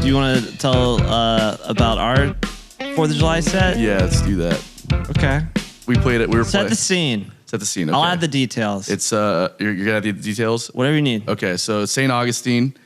Do you want to tell about our 4th of July set? Yeah, let's do that. Okay. We played it. Set the scene. Set the scene. Okay. I'll add the details. It's you're gonna add the details. Whatever you need. Okay, so St. Augustine,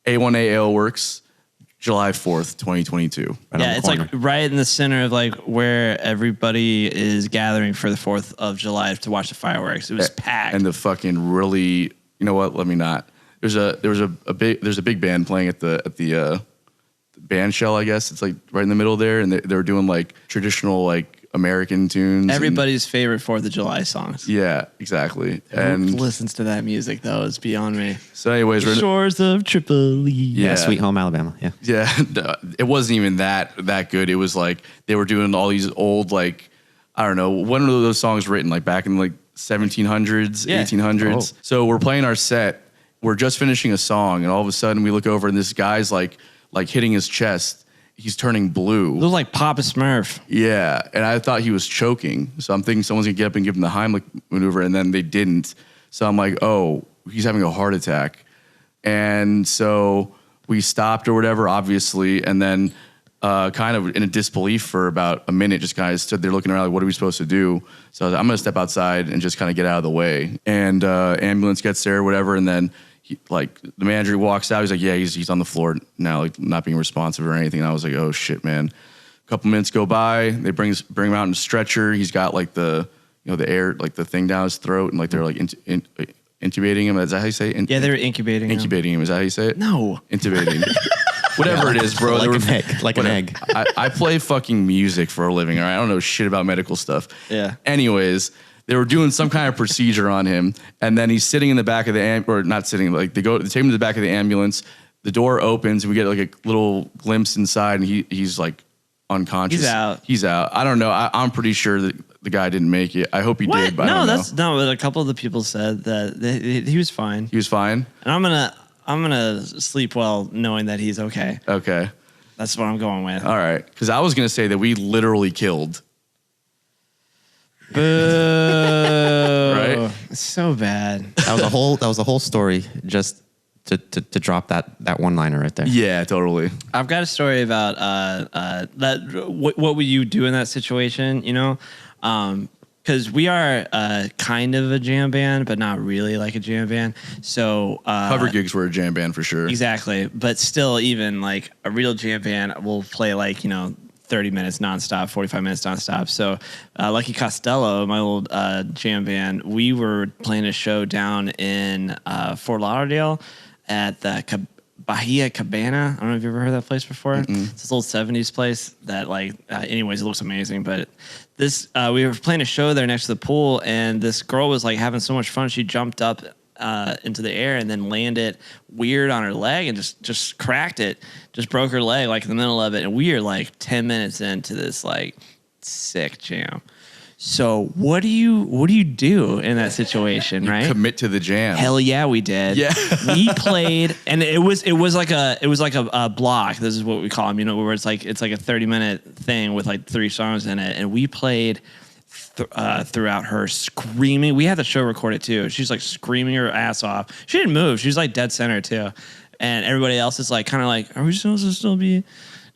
A1A Ale Works, July 4th, 2022. Yeah, it's like right in the center of like where everybody is gathering for the 4th of July to watch the fireworks. It was packed. And the fucking really, you know what? Let me not. There's a big band playing at the band shell, I guess. It's like right in the middle there, and they were doing like traditional like American tunes. Everybody's favorite 4th of July songs. Yeah, exactly. Who listens to that music though? It's beyond me. So anyways, the shores of Tripoli. Yeah, Sweet Home Alabama. Yeah. Yeah, it wasn't even that good. It was like they were doing all these old like, I don't know, when were those songs written? Like back in like 1700s, 1800s. Oh. So we're playing our set. We're just finishing a song, and all of a sudden we look over, and this guy's like hitting his chest. He's turning blue. It looked like Papa Smurf. Yeah, and I thought he was choking. So I'm thinking someone's gonna get up and give him the Heimlich maneuver, and then they didn't. So I'm like, oh, he's having a heart attack. And so we stopped or whatever, obviously, and then kind of in a disbelief for about a minute, just kind of stood there looking around like, what are we supposed to do? So I was like, I'm gonna step outside and just kind of get out of the way. And ambulance gets there or whatever, and then the manager walks out. He's like, yeah, he's on the floor now, like not being responsive or anything. And I was like, oh shit, man. A couple minutes go by. They bring him out in a stretcher. He's got like the air, like the thing down his throat, and like they're like intubating him. Is that how you say it? Yeah, they're incubating him. Is that how you say it? No. Intubating. Whatever it is, bro. Like an egg. I play fucking music for a living, all right? I don't know shit about medical stuff. Yeah. Anyways, they were doing some kind of procedure on him, and then he's sitting in the back of the or not sitting, like they take him to the back of the ambulance. The door opens, and we get like a little glimpse inside, and he's like unconscious. He's out. I don't know. I'm pretty sure that the guy didn't make it. I hope he did, but I don't know. But a couple of the people said that he was fine. He was fine? And I'm gonna sleep well knowing that he's okay. Okay. That's what I'm going with. All right. Because I was gonna say that we literally killed. Boo. Right? It's so bad. That was a whole story just to drop that one-liner right there. Yeah, totally. I've got a story about that. What would you do in that situation? You know, because we are kind of a jam band, but not really like a jam band. So cover gigs were a jam band for sure. Exactly, but still, even like a real jam band will play like 30 minutes nonstop, 45 minutes nonstop. So Lucky Costello, my old jam band, we were playing a show down in Fort Lauderdale at the Bahia Cabana. I don't know if you've ever heard that place before. Mm-mm. It's this old 70s place that anyways, it looks amazing. But this, we were playing a show there next to the pool, and this girl was like having so much fun. She jumped up into the air and then landed weird on her leg and just cracked it, just broke her leg like in the middle of it. And we are like 10 minutes into this like sick jam. So what do you do in that situation, right? Commit to the jam. Hell yeah, we did. Yeah. We played, and it was like a block. This is what we call them, where it's like a 30-minute thing with like 3 songs in it, and we played throughout her screaming. We had the show recorded too. She's like screaming her ass off. She didn't move. She was like dead center too, and everybody else is like kind of like, are we supposed to still be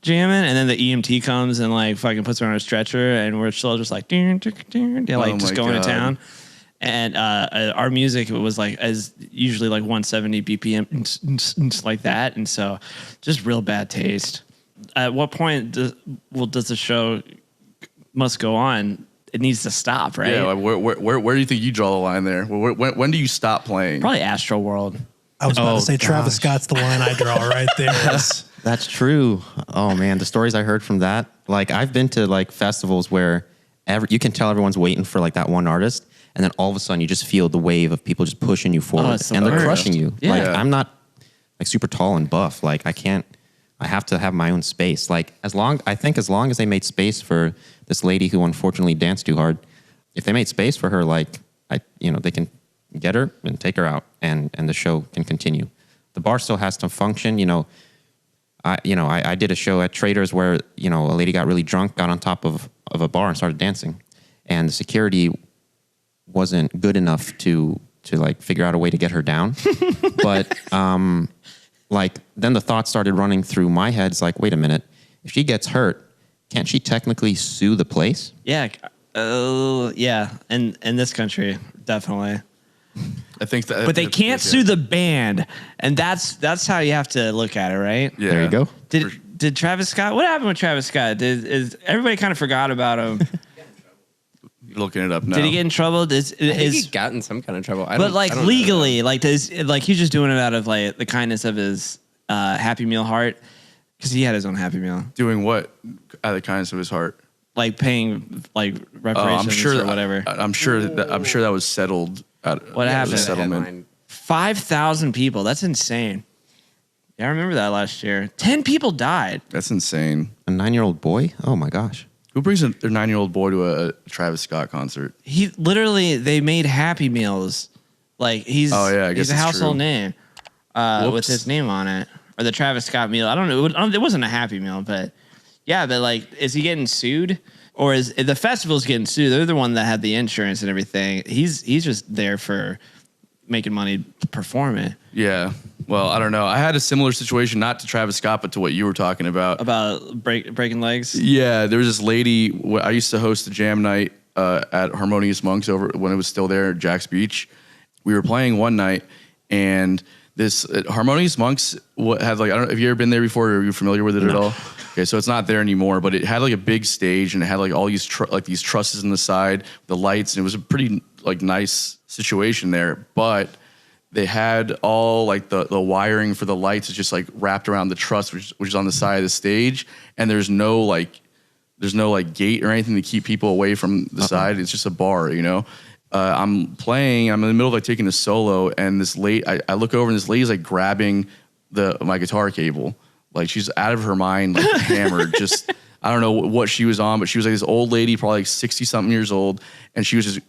jamming? And then the EMT comes and like fucking puts her on a stretcher, and we're still just like just going to town. And our music, it was like as usually like 170 BPM like that, and so just real bad taste. At what point does the show must go on? It needs to stop, right? Yeah. Where do you think you draw the line there? When do you stop playing? Probably Astro World. I was about to say Travis Scott's the line I draw right there. That's true. Oh man, the stories I heard from that. Like I've been to like festivals where you can tell everyone's waiting for like that one artist, and then all of a sudden you just feel the wave of people just pushing you forward, and they're crushing you. Yeah. Like I'm not like super tall and buff. Like I have to have my own space. Like as long as they made space for this lady who unfortunately danced too hard, if they made space for her, like they can get her and take her out, and the show can continue. The bar still has to function. I did a show at Traders where a lady got really drunk, got on top of a bar and started dancing, and the security wasn't good enough to like figure out a way to get her down. But like, then the thought started running through my head. It's like, wait a minute. If she gets hurt, can't she technically sue the place? Yeah. Yeah. In this country, definitely. I think that, But they can't sue the band, and that's how you have to look at it, right? Yeah. There you go. Did Travis Scott? What happened with Travis Scott? Is everybody kind of forgot about him? You're looking it up now. Did he get in trouble? I think he got in some kind of trouble. But like legally, like he's just doing it out of like the kindness of his Happy Meal heart, because he had his own Happy Meal, doing what out of the kindness of his heart? like paying like reparations I'm sure or whatever. I'm sure that was settled. What happened? Settlement. 5,000 people. That's insane. Yeah, I remember that last year. 10 people died. That's insane. A 9-year-old boy? Oh my gosh. Who brings their 9-year-old boy to a Travis Scott concert? They made Happy Meals. Like he's I guess he's a it's household true. name with his name on it, or the Travis Scott meal. I don't know. It wasn't a Happy Meal, but yeah. But like, is he getting sued, or is the festival's getting sued? They're the one that had the insurance and everything. He's just there for making money to perform it. Yeah. Well, I don't know. I had a similar situation, not to Travis Scott, but to what you were talking about. Breaking legs. Yeah, there was this lady. I used to host a jam night at Harmonious Monks over when it was still there at Jack's Beach. We were playing one night, and this Harmonious Monks had like, I don't know, have you ever been there before? Or are you familiar with it at all? Okay, so it's not there anymore, but it had like a big stage, and it had like all these these trusses on the side, the lights, and it was a pretty like nice situation there. But they had all like the wiring for the lights is just like wrapped around the truss, which is on the side of the stage, and there's no like gate or anything to keep people away from the side. It's just a bar, you know. I'm playing. I'm in the middle of like taking a solo, and I look over, and this lady's like grabbing my guitar cable, like she's out of her mind, like hammered. Just I don't know what she was on, but she was like this old lady, probably like 60-something years old, and she was just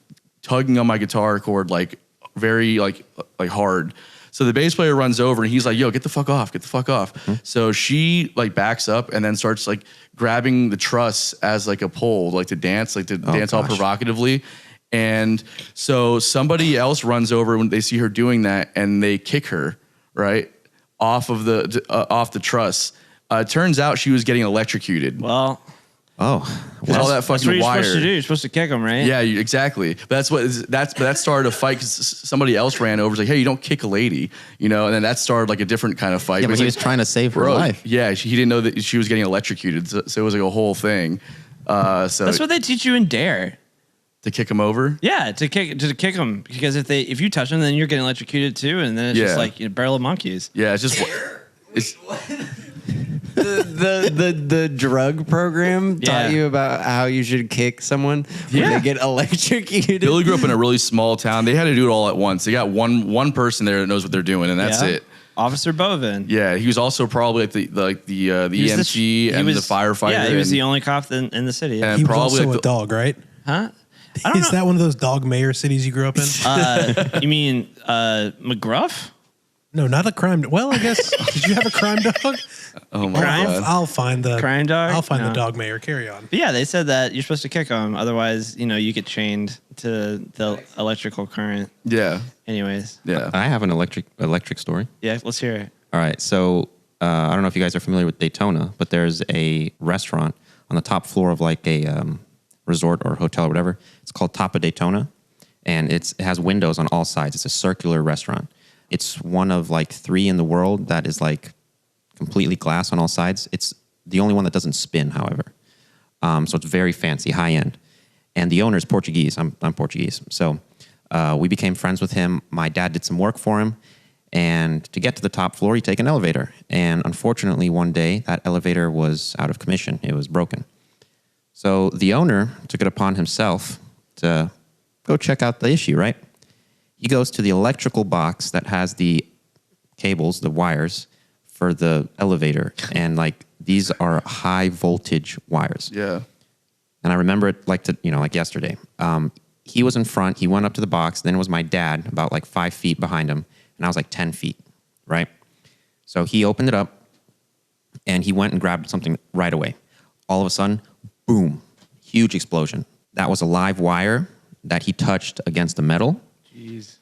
tugging on my guitar cord like very like hard. So the bass player runs over, and he's like, "Yo, get the fuck off! Get the fuck off!" Mm-hmm. So she like backs up and then starts like grabbing the truss as like a pole, like to dance, all provocatively. And so somebody else runs over when they see her doing that, and they kick her right off of the truss. Turns out she was getting electrocuted. Well, all that fucking that's what you're wire. supposed to do. You're supposed to kick them, right? Yeah, exactly. That started a fight because somebody else ran over. Was like, "Hey, you don't kick a lady," you know. And then that started like a different kind of fight. Yeah, but he was trying to save her life. Yeah, he didn't know that she was getting electrocuted, so it was like a whole thing. So that's what they teach you in Dare. To kick him over? Yeah, to kick them, because if you touch them, then you're getting electrocuted too, and then it's just like a barrel of monkeys. Yeah, it's just it's. The drug program taught you about how you should kick someone when they get electrocuted. Billy grew up in a really small town. They had to do it all at once. They got one person there that knows what they're doing, and that's it. Officer Bovin. Yeah, he was also probably at the EMT and the firefighter. Yeah, he was the only cop in the city. And he was also a dog, right? Huh? Is that one of those dog mayor cities you grew up in? You mean McGruff? No, not a crime. Well, I guess. Did you have a crime dog? Oh my God! I'll find the crime dog. I'll find the dog mayor. Carry on. But yeah, they said that you're supposed to kick them, otherwise, you get chained to the electrical current. Yeah. Anyways. Yeah. I have an electric story. Yeah, let's hear it. All right, so I don't know if you guys are familiar with Daytona, but there's a restaurant on the top floor of like a resort or hotel or whatever. It's called Top of Daytona, and it has windows on all sides. It's a circular restaurant. It's one of like 3 in the world that is like completely glass on all sides. It's the only one that doesn't spin, however. So it's very fancy, high end. And the owner is Portuguese. I'm Portuguese. So we became friends with him. My dad did some work for him. And to get to the top floor, you take an elevator. And unfortunately, one day, that elevator was out of commission. It was broken. So the owner took it upon himself to go check out the issue, right? He goes to the electrical box that has the cables, the wires for the elevator. And like, these are high voltage wires. Yeah. And I remember it like yesterday. He was in front. He went up to the box. Then it was my dad about like 5 feet behind him. And I was like 10 feet, right? So he opened it up and he went and grabbed something right away. All of a sudden, boom, huge explosion. That was a live wire that he touched against the metal. Jeez.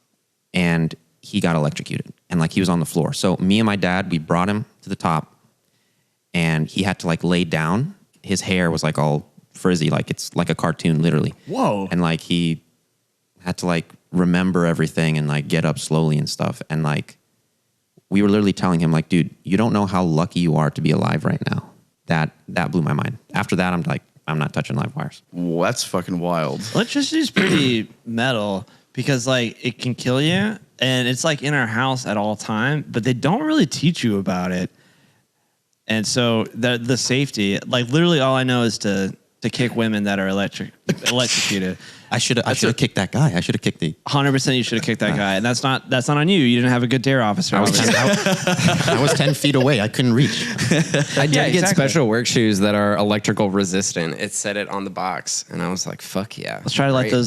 And he got electrocuted and like he was on the floor. So me and my dad, we brought him to the top and he had to like lay down. His hair was like all frizzy, like it's like a cartoon, literally. Whoa. And like he had to like remember everything and like get up slowly and stuff. And like we were literally telling him like, dude, you don't know how lucky you are to be alive right now. That blew my mind. After that, I'm like, I'm not touching live wires. Well, that's fucking wild. Electricity is pretty metal because like it can kill you, and it's like in our house at all time, but they don't really teach you about it. And so the safety, like literally all I know is to kick women that are electrocuted. I should have kicked that guy. I should have kicked the 100% you should have kicked that guy. And that's not on you. You didn't have a good dare officer. I was 10 feet away. I couldn't reach. I did get special work shoes that are electrical resistant. It said it on the box, and I was like, "Fuck yeah!" Let's try to light them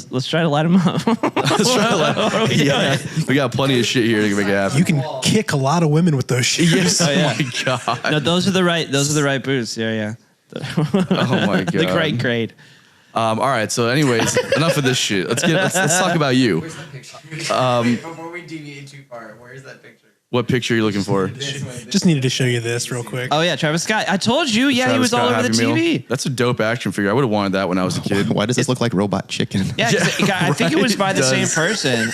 up. Let's try to let. Yeah, we got plenty of shit here to make it happen. You can kick a lot of women with those shoes. Yes. Oh, yeah. Oh my god. No, those are the right boots. Yeah. Oh my god. The great grade. All right. So, anyways, enough of this shit. Let's talk about you. Where's the picture? Before we deviate too far, where's that picture? What picture are you looking for? Just needed to show you this real quick. Oh yeah, Travis Scott. I told you. Yeah, he was all over the TV. That's a dope action figure. I would have wanted that when I was a kid. Why does this look like Robot Chicken? Yeah, I think it was by the same person.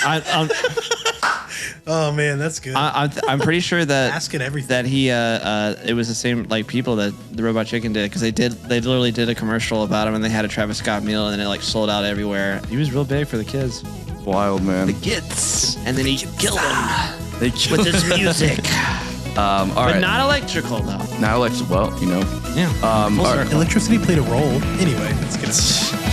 Oh man, that's good. I'm pretty sure that Asking everything. that he it was the same like people that the Robot Chicken did because they literally did a commercial about him and they had a Travis Scott meal and then it like sold out everywhere. He was real big for the kids. Wild, man. Kids, and then he killed them They killed with his music. all But right. not electrical though. Now, well, you know. Yeah. All right. Electricity played a role. Anyway, let's get it.